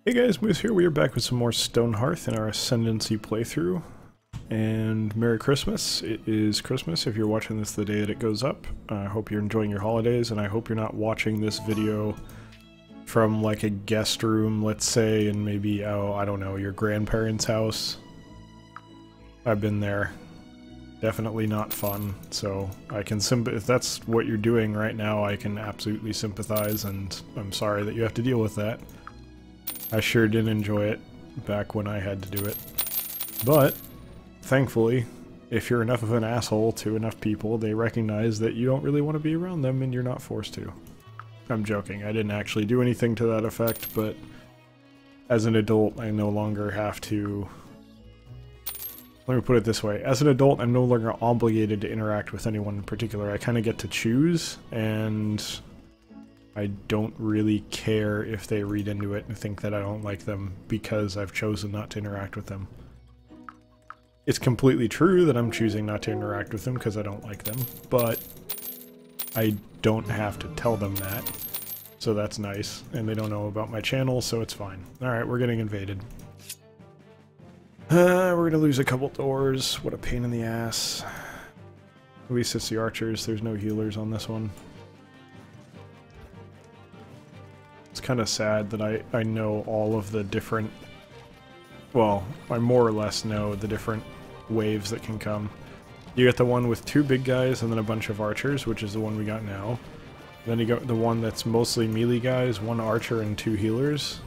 Hey guys, Moose here. We are back with some more Stonehearth in our Ascendancy playthrough. And Merry Christmas. It is Christmas if you're watching this the day that it goes up. I hope you're enjoying your holidays, and I hope you're not watching this video from like a guest room, let's say, in maybe, oh, I don't know, your grandparents' house. I've been there. Definitely not fun, so I can if that's what you're doing right now, I can absolutely sympathize, and I'm sorry that you have to deal with that. I sure did enjoy it back when I had to do it. But, thankfully, if you're enough of an asshole to enough people, they recognize that you don't really want to be around them and you're not forced to. I'm joking, I didn't actually do anything to that effect, but as an adult, I no longer have to... Let me put it this way, as an adult, I'm no longer obligated to interact with anyone in particular. I kind of get to choose, and I don't really care if they read into it and think that I don't like them because I've chosen not to interact with them. It's completely true that I'm choosing not to interact with them because I don't like them, but I don't have to tell them that, so that's nice. And they don't know about my channel, so it's fine. Alright, we're getting invaded. We're gonna lose a couple doors. What a pain in the ass. At least it's the archers. There's no healers on this one. It's kind of sad that I know all of the different... Well, I more or less know the different waves that can come. You get the one with two big guys and then a bunch of archers, which is the one we got now. Then you got the one that's mostly melee guys, one archer and two healers.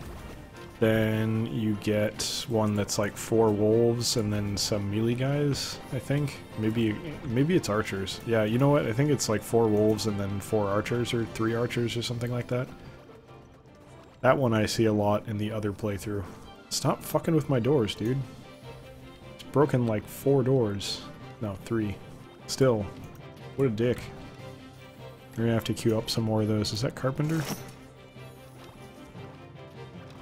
Then you get one that's like 4 wolves and then some melee guys, I think. Maybe it's archers. Yeah, you know what? I think it's like 4 wolves and then 4 archers or 3 archers or something like that. That one I see a lot in the other playthrough. Stop fucking with my doors, dude. It's broken like 4 doors. No, 3. Still. What a dick. We're gonna have to queue up some more of those. Is that Carpenter?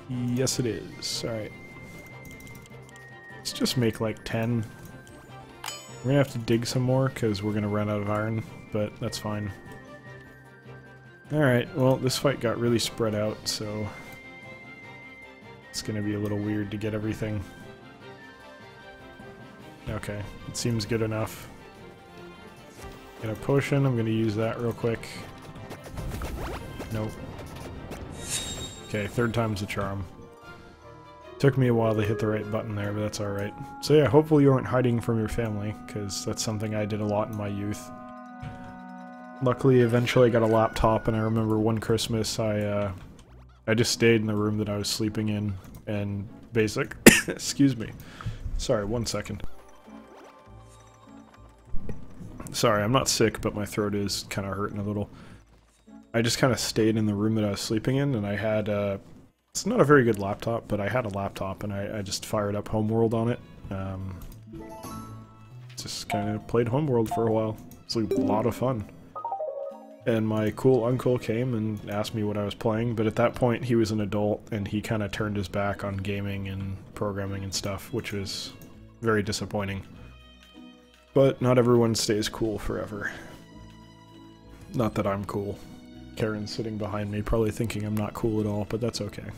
Yes, it is. Alright. Let's just make like 10. We're gonna have to dig some more because we're gonna run out of iron, but that's fine. Alright, well, this fight got really spread out, so it's gonna be a little weird to get everything. Okay, it seems good enough. Get a potion, I'm gonna use that real quick. Nope. Okay, 3rd time's the charm. Took me a while to hit the right button there, but that's alright. So yeah, hopefully you aren't hiding from your family, because that's something I did a lot in my youth. Luckily, eventually I got a laptop, and I remember one Christmas I just stayed in the room that I was sleeping in, and excuse me. Sorry, 1 second. Sorry, I'm not sick, but my throat is kind of hurting a little. I just kind of stayed in the room that I was sleeping in, and I had it's not a very good laptop, but I had a laptop, and I just fired up Homeworld on it. Just kind of played Homeworld for a while. It's a lot of fun. And my cool uncle came and asked me what I was playing, but at that point he was an adult, and he kind of turned his back on gaming and programming and stuff, which was very disappointing. But not everyone stays cool forever. Not that I'm cool. Karen's sitting behind me, probably thinking I'm not cool at all, but that's okay.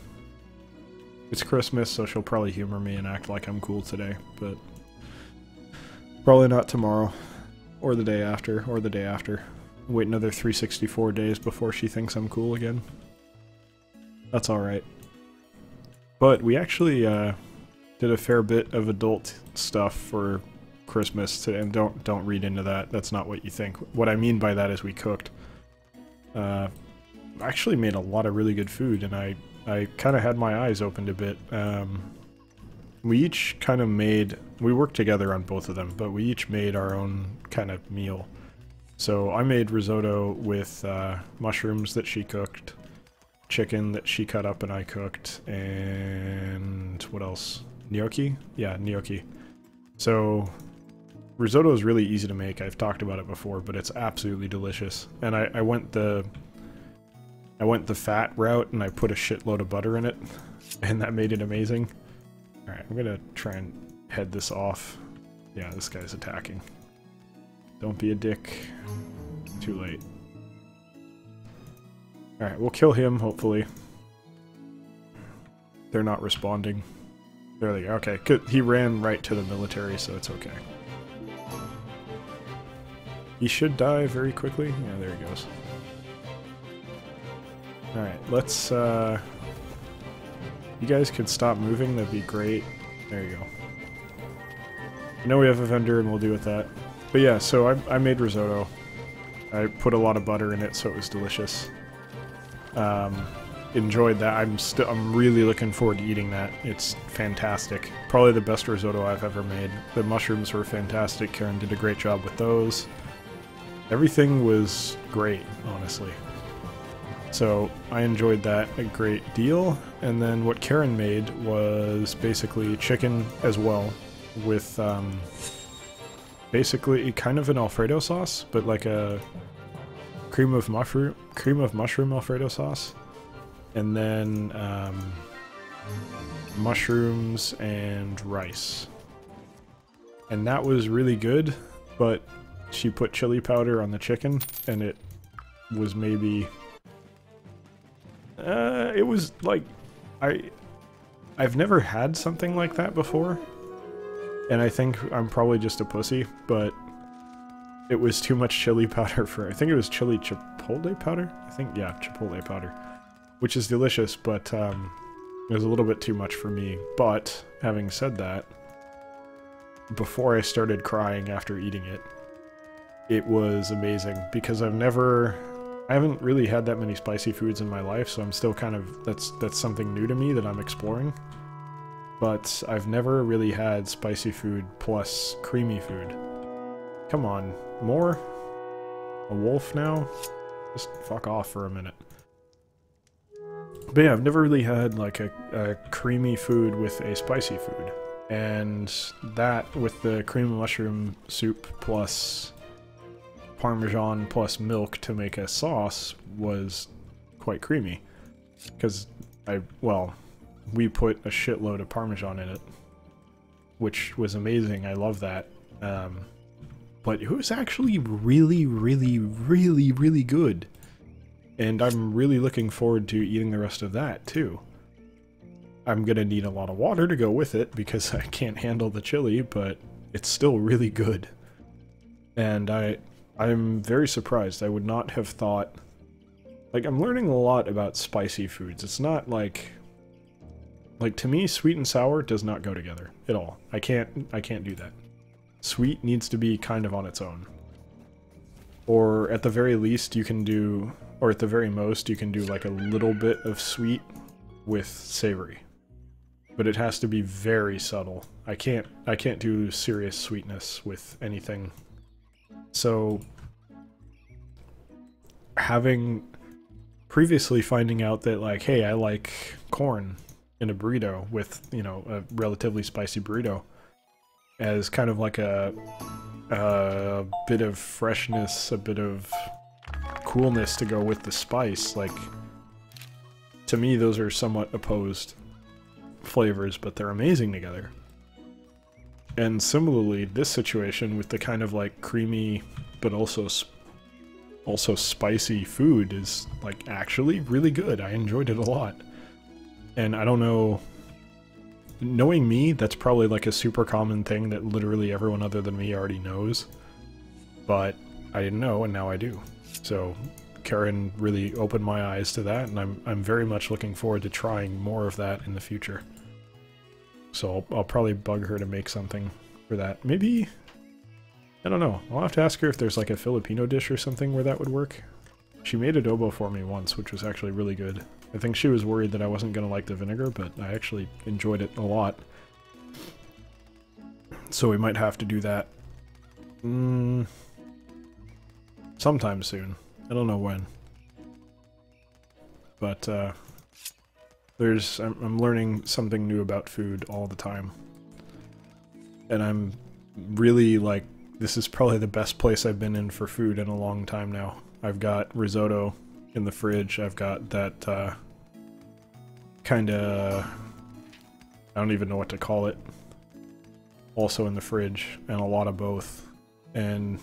It's Christmas, so she'll probably humor me and act like I'm cool today, but probably not tomorrow, or the day after, or the day after. Wait another 364 days before she thinks I'm cool again. That's alright. But we actually did a fair bit of adult stuff for Christmas today, and don't read into that. That's not what you think. What I mean by that is we cooked. Actually made a lot of really good food, and I kind of had my eyes opened a bit. We each kind of made... We worked together on both of them, but we each made our own kind of meal. So I made risotto with mushrooms that she cooked, chicken that she cut up and I cooked, and what else? Gnocchi? Yeah, gnocchi. So risotto is really easy to make. I've talked about it before, but it's absolutely delicious. And I went the fat route, and I put a shitload of butter in it, and that made it amazing. Alright, I'm gonna try and head this off. Yeah, this guy's attacking. Don't be a dick. Too late. Alright, we'll kill him, hopefully. They're not responding. There they go. Okay, good. He ran right to the military, so it's okay. He should die very quickly. Yeah, there he goes. Alright, let's, you guys could stop moving, that'd be great. There you go. I know we have a vendor and we'll deal with that. But yeah, so I made risotto. I put a lot of butter in it, so it was delicious. Enjoyed that. I'm really looking forward to eating that. It's fantastic. Probably the best risotto I've ever made. The mushrooms were fantastic. Karen did a great job with those. Everything was great, honestly. So I enjoyed that a great deal. And then what Karen made was basically chicken as well, with basically kind of an Alfredo sauce, but like a cream of mushroom Alfredo sauce, and then mushrooms and rice. And that was really good, but she put chili powder on the chicken, and it was maybe it was like I've never had something like that before, and I think I'm probably just a pussy, but it was too much chili powder for, I think it was chili chipotle powder? I think, yeah, chipotle powder. Which is delicious, but it was a little bit too much for me. But, having said that, before I started crying after eating it, it was amazing, because I haven't really had that many spicy foods in my life, so I'm still kind of, that's something new to me that I'm exploring. But I've never really had spicy food plus creamy food. Come on, more? A wolf now? Just fuck off for a minute. But yeah, I've never really had like a creamy food with a spicy food. And that, with the cream and mushroom soup plus Parmesan plus milk to make a sauce, was quite creamy. Because we put a shitload of Parmesan in it, which was amazing. I love that. But it was actually really, really, really, really good. And I'm really looking forward to eating the rest of that, too. I'm gonna need a lot of water to go with it, because I can't handle the chili, but it's still really good. And I'm very surprised. I would not have thought... Like, I'm learning a lot about spicy foods. It's not like... Like, to me, sweet and sour does not go together at all. I can't do that. Sweet needs to be kind of on its own. Or at the very least you can do, or at the very most you can do like a little bit of sweet with savory. But it has to be very subtle. I can't do serious sweetness with anything. So previously finding out that like, hey, I like corn in a burrito with, you know, a relatively spicy burrito, as kind of like a bit of freshness, a bit of coolness to go with the spice. Like, to me, those are somewhat opposed flavors, but they're amazing together. And similarly, this situation with the kind of like creamy, but also spicy food is like actually really good. I enjoyed it a lot. And I don't know... Knowing me, that's probably like a super common thing that literally everyone other than me already knows. But I didn't know, and now I do. So Karen really opened my eyes to that, and I'm very much looking forward to trying more of that in the future. So I'll probably bug her to make something for that. Maybe... I don't know. I'll have to ask her if there's like a Filipino dish or something where that would work. She made adobo for me once, which was actually really good. I think she was worried that I wasn't going to like the vinegar, but I actually enjoyed it a lot. So we might have to do that sometime soon. I don't know when. But I'm learning something new about food all the time. And I'm really like, this is probably the best place I've been in for food in a long time now. I've got risotto in the fridge. I've got that kinda... I don't even know what to call it. Also in the fridge, and a lot of both. And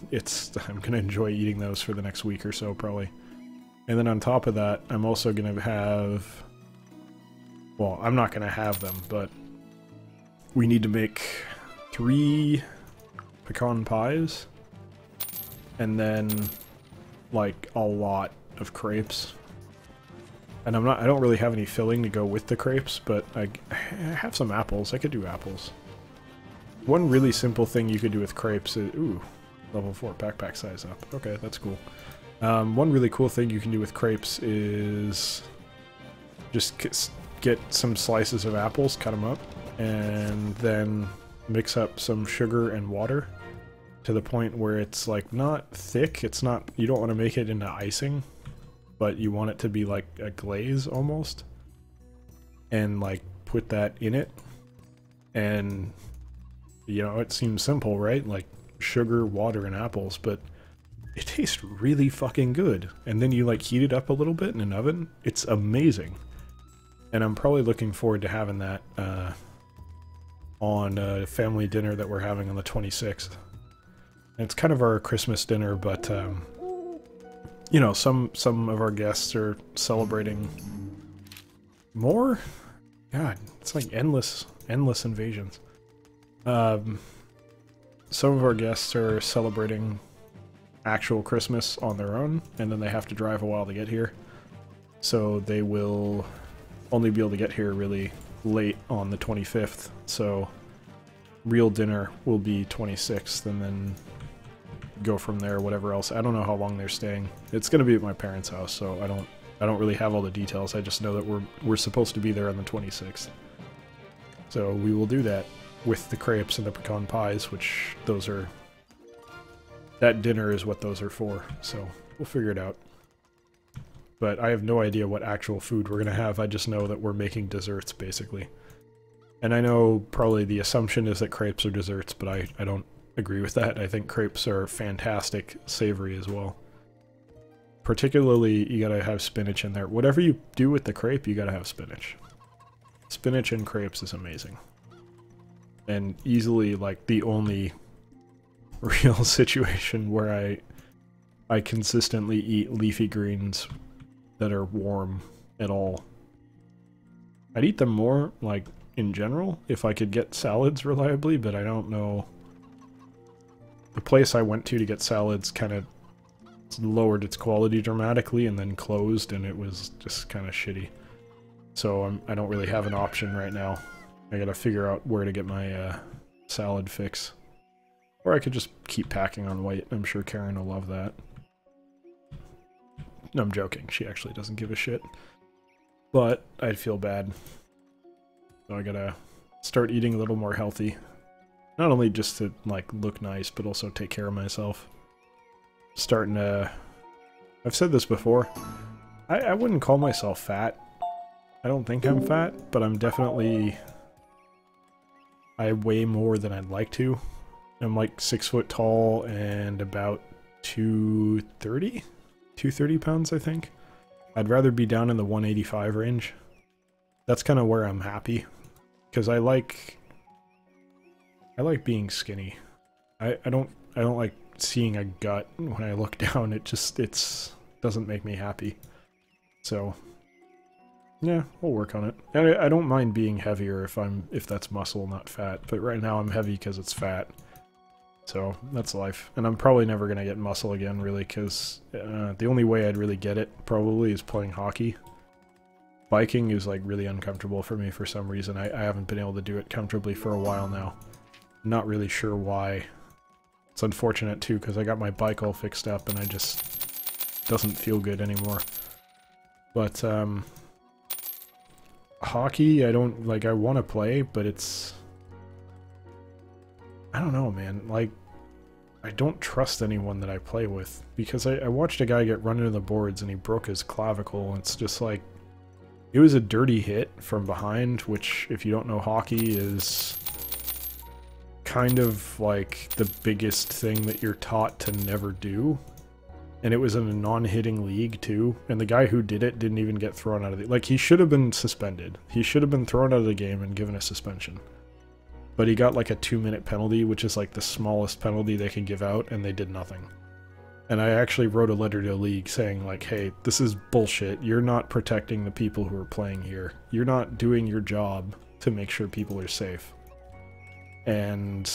I'm gonna enjoy eating those for the next week or so, probably. And then on top of that, I'm also gonna have Well, I'm not going to have them, but we need to make 3 pecan pies, and then, like, a lot of crepes. And I don't really have any filling to go with the crepes, but I have some apples. I could do apples. One really simple thing you could do with crepes is... Ooh, level 4, backpack size up. Okay, that's cool. One really cool thing you can do with crepes is just get some slices of apples, cut them up, and then mix up some sugar and water to the point where it's like not thick. It's not, you don't want to make it into icing, but you want it to be like a glaze almost, and like put that in it. And you know, it seems simple, right? Like sugar, water, and apples, but it tastes really fucking good. And then you like heat it up a little bit in an oven. It's amazing. And I'm probably looking forward to having that on a family dinner that we're having on the 26th. And it's kind of our Christmas dinner, but you know, some of our guests are celebrating more. God, it's like endless invasions. Some of our guests are celebrating actual Christmas on their own, and then they have to drive a while to get here. So they will only be able to get here really late on the 25th. So real dinner will be 26th, and then go from there, whatever else. I don't know how long they're staying. It's going to be at my parents' house, so I don't really have all the details. I just know that we're supposed to be there on the 26th. So we will do that with the crepes and the pecan pies, which those are... That dinner is what those are for, so we'll figure it out. But I have no idea what actual food we're going to have. I just know that we're making desserts, basically. And I know probably the assumption is that crepes are desserts, but I don't agree with that. I think crepes are fantastic, savory as well. Particularly, you gotta have spinach in there. Whatever you do with the crepe, you gotta have spinach. Spinach and crepes is amazing. And easily, like, the only real situation where I consistently eat leafy greens that are warm at all. I'd eat them more, like, in general, if I could get salads reliably, but I don't know. The place I went to get salads kind of lowered its quality dramatically and then closed, and it was just kind of shitty. So I don't really have an option right now. I gotta figure out where to get my salad fix. Or I could just keep packing on white. I'm sure Karen will love that. No, I'm joking. She actually doesn't give a shit. But I'd feel bad. So I gotta start eating a little more healthy. Not only just to, like, look nice, but also take care of myself. Starting to... I've said this before. I wouldn't call myself fat. I don't think I'm fat, but I'm definitely... I weigh more than I'd like to. I'm like 6 foot tall and about 230? 230 pounds, I think. I'd rather be down in the 185 range. That's kind of where I'm happy. Because I like being skinny. I don't like seeing a gut when I look down. It doesn't make me happy. So yeah, we'll work on it. And I don't mind being heavier if that's muscle, not fat. But right now I'm heavy because it's fat. So that's life. And I'm probably never gonna get muscle again, really, because the only way I'd really get it probably is playing hockey. Biking is like really uncomfortable for me for some reason. I haven't been able to do it comfortably for a while now. Not really sure why. It's unfortunate too, because I got my bike all fixed up and I just doesn't feel good anymore. But hockey, I don't like. I want to play, but it's, I don't know, man. Like, I don't trust anyone that I play with, because I watched a guy get run into the boards and he broke his clavicle, and it's just like, it was a dirty hit from behind, which, if you don't know hockey, is kind of like the biggest thing that you're taught to never do. And it was in a non-hitting league too, and the guy who did it didn't even get thrown out of the... Like, he should have been suspended. He should have been thrown out of the game and given a suspension. But he got like a 2-minute penalty, which is like the smallest penalty they can give out, and they did nothing. And I actually wrote a letter to the league saying, like, hey, this is bullshit. You're not protecting the people who are playing here. You're not doing your job to make sure people are safe. And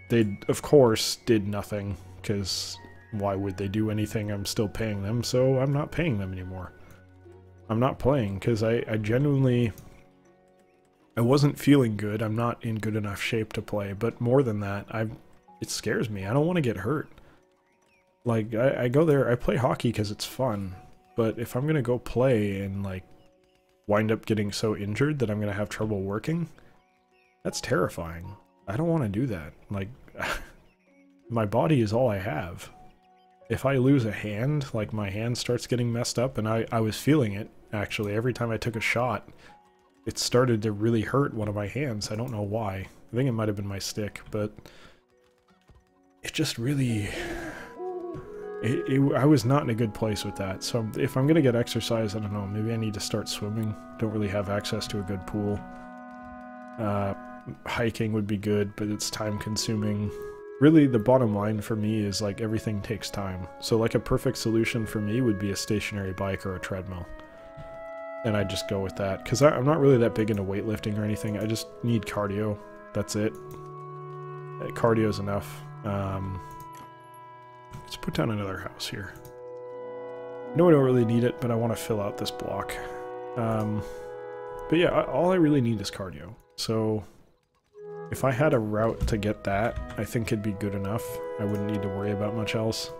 they, of course, did nothing, because why would they do anything? I'm still paying them, so I'm not paying them anymore. I'm not playing, because I genuinely... I wasn't feeling good. I'm not in good enough shape to play, but more than that, it scares me. I don't want to get hurt. Like, I go there, I play hockey because it's fun, but if I'm gonna go play and, like, wind up getting so injured that I'm gonna have trouble working, that's terrifying. I don't want to do that. Like, my body is all I have. If I lose a hand, like, my hand starts getting messed up, and I was feeling it, actually. Every time I took a shot, it started to really hurt one of my hands. I don't know why. I think it might have been my stick, but it just really... I was not in a good place with that, so if I'm gonna get exercise, I don't know, maybe I need to start swimming. Don't really have access to a good pool. Hiking would be good, but it's time consuming. Really, the bottom line for me is, like, everything takes time. So, like, a perfect solution for me would be a stationary bike or a treadmill. And I just go with that, because I'm not really that big into weightlifting or anything. I just need cardio. That's it. Cardio's enough. Let's put down another house here. I know I don't really need it, but I want to fill out this block. But yeah, all I really need is cardio. So if I had a route to get that, I think it'd be good enough. I wouldn't need to worry about much else.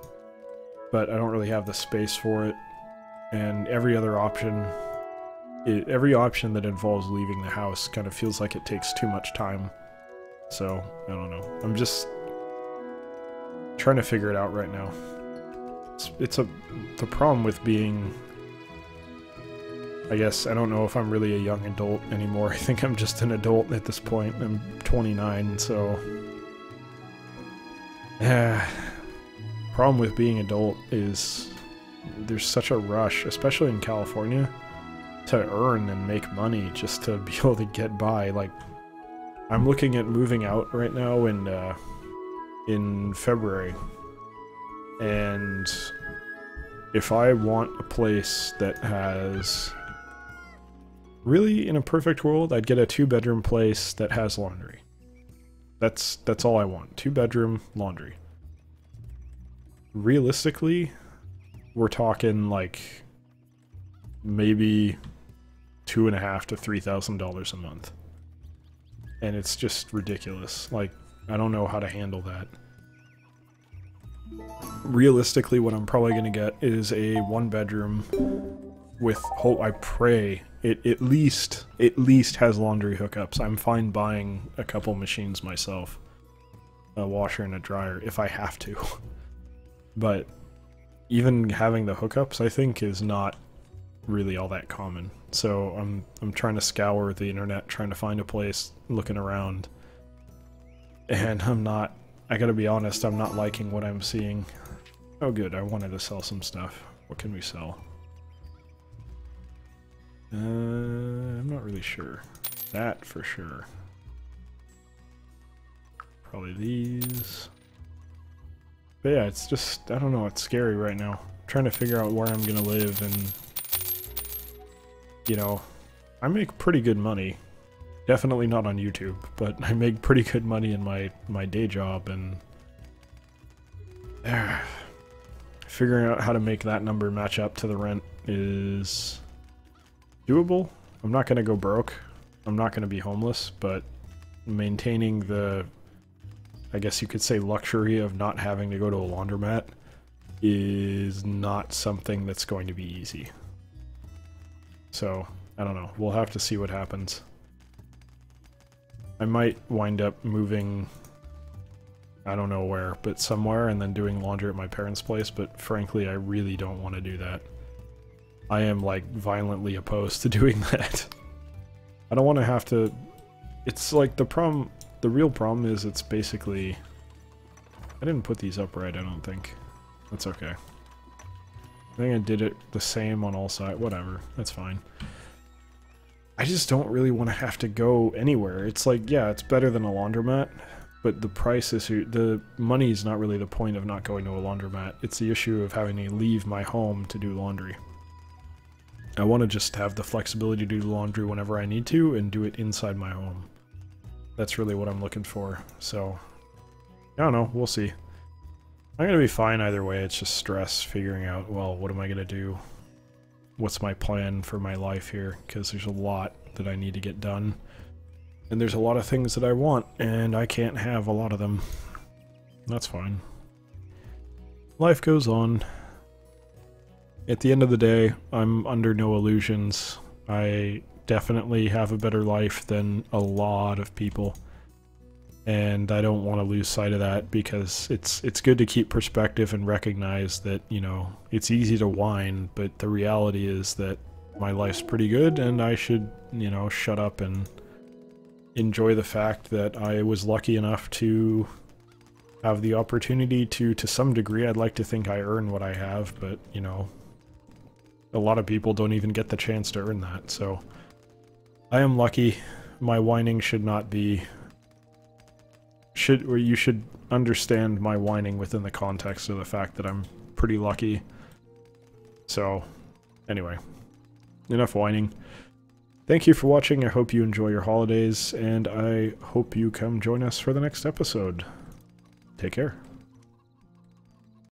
But I don't really have the space for it. And every other option, every option that involves leaving the house kind of feels like it takes too much time. So, I don't know. I'm just trying to figure it out right now. The problem with being, I guess, I don't know if I'm really a young adult anymore. I think I'm just an adult at this point. I'm 29, so... problem with being adult is there's such a rush, especially in California, to earn and make money just to be able to get by. Like, I'm looking at moving out right now in February, and if I want a place that has... Really, in a perfect world, I'd get a 2-bedroom place that has laundry. That's all I want. 2-bedroom, laundry. Realistically, we're talking like maybe $2,500 to $3,000 a month. And it's just ridiculous. Like, I don't know how to handle that. Realistically, what I'm probably going to get is a 1-bedroom with, I pray, it at least has laundry hookups. I'm fine buying a couple machines myself. A washer and a dryer, if I have to. But even having the hookups, I think, is not really all that common. So I'm trying to scour the internet, trying to find a place, looking around. And I gotta be honest, I'm not liking what I'm seeing. Oh good, I wanted to sell some stuff. What can we sell? I'm not really sure. That for sure. Probably these. But yeah, it's just, I don't know, it's scary right now. I'm trying to figure out where I'm gonna live, and you know, I make pretty good money. Definitely not on YouTube, but I make pretty good money in my day job, and figuring out how to make that number match up to the rent is doable. I'm not gonna go broke. I'm not gonna be homeless, but maintaining the, I guess you could say, luxury of not having to go to a laundromat is not something that's going to be easy. So, I don't know. We'll have to see what happens. I might wind up moving, I don't know where, but somewhere, and then doing laundry at my parents' place, but frankly, I really don't want to do that. I am, like, violently opposed to doing that. I don't want to have to... It's like the real problem is it's basically... I didn't put these up right, I don't think. That's okay. I think I did it the same on all sides. Whatever, that's fine. I just don't really want to have to go anywhere. It's like, yeah, it's better than a laundromat, But the price issue, the money is not really the point of not going to a laundromat. It's the issue of having to leave my home to do laundry. I want to just have the flexibility to do laundry whenever I need to and do it inside my home. That's really what I'm looking for. So, I don't know. We'll see. I'm going to be fine either way. It's just stress figuring out, well, what am I going to do? What's my plan for my life here? Because there's a lot that I need to get done. And there's a lot of things that I want, and I can't have a lot of them. That's fine. Life goes on. At the end of the day, I'm under no illusions. I definitely have a better life than a lot of people. And I don't want to lose sight of that, because it's good to keep perspective and recognize that, you know, it's easy to whine, but the reality is that my life's pretty good, and I should, you know, shut up and enjoy the fact that I was lucky enough to have the opportunity to some degree. I'd like to think I earn what I have, but, you know, a lot of people don't even get the chance to earn that, so I am lucky. My whining should not be... or you should understand my whining within the context of the fact that I'm pretty lucky. So, anyway, enough whining. Thank you for watching. I hope you enjoy your holidays, and I hope you come join us for the next episode. Take care.